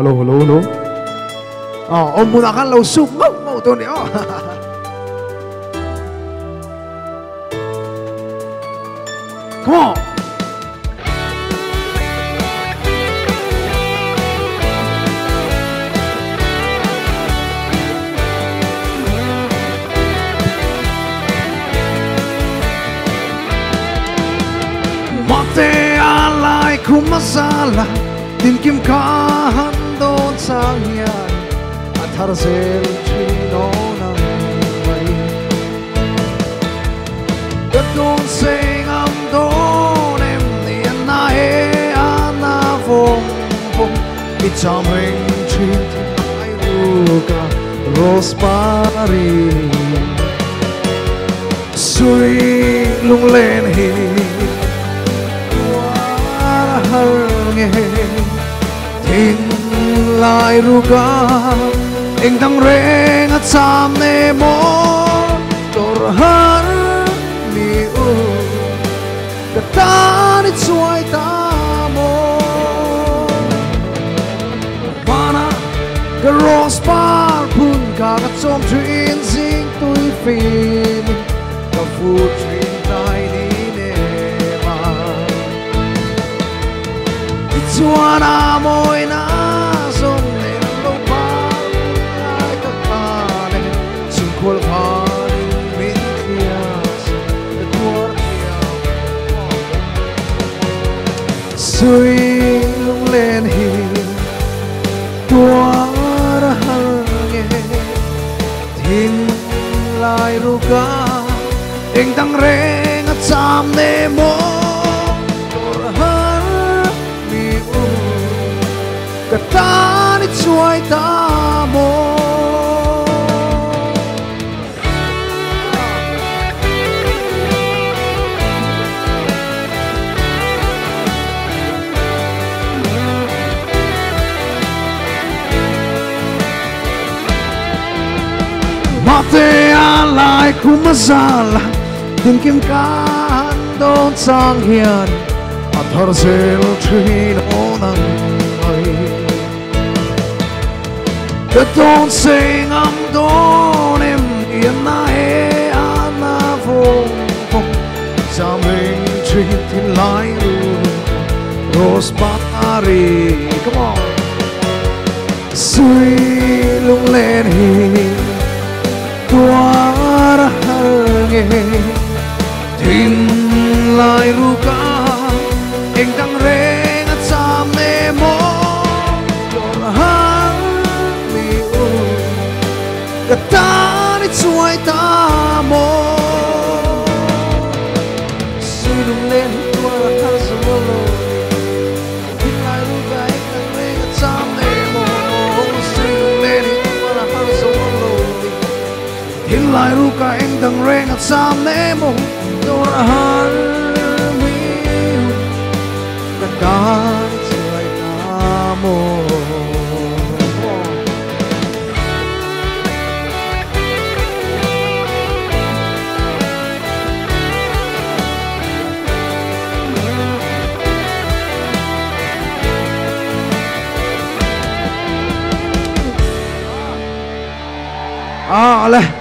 hello hello hello ông muốn akan lâu sụp mốc màu tôi nữa come on mate alai kumasala tin kim khan don sang yan athar sel chino nang mai the don sing am don em ni na he ana vom vom icham ring chin ai ruka rosemary sui lung lên hi thiên lai ruga eng dang reng at sam ne mo tor har mi u kata ni chuai ta mo mana the rose par pun ka ka chom trin sing tui fin ka fu trin tai ni Juana môi na sông lên lâu ba ai các bạn xin khol phan min thias the tuột suy lung lên hi tuột hang thiên lai ruga eng tang reng at sam ne mo kata ni chuai ta mo mate alai kumasala tin kim kan don sang hian athar sel thin onang the don't sing am don em in na e ana vom vom sam ring chin tin lai rosemary come on sui lung lên hi tuar hange tin lai ruka eng dang reng at sam ne mo kata ni chuai ta mo suy lung lên tua thar solo tin lai ruga ek tang reng at sam ne mo suy lung lên tua thar solo tin lai ruga ek tang reng at sam ne mo tor har mi kata ni chuai ta mo à,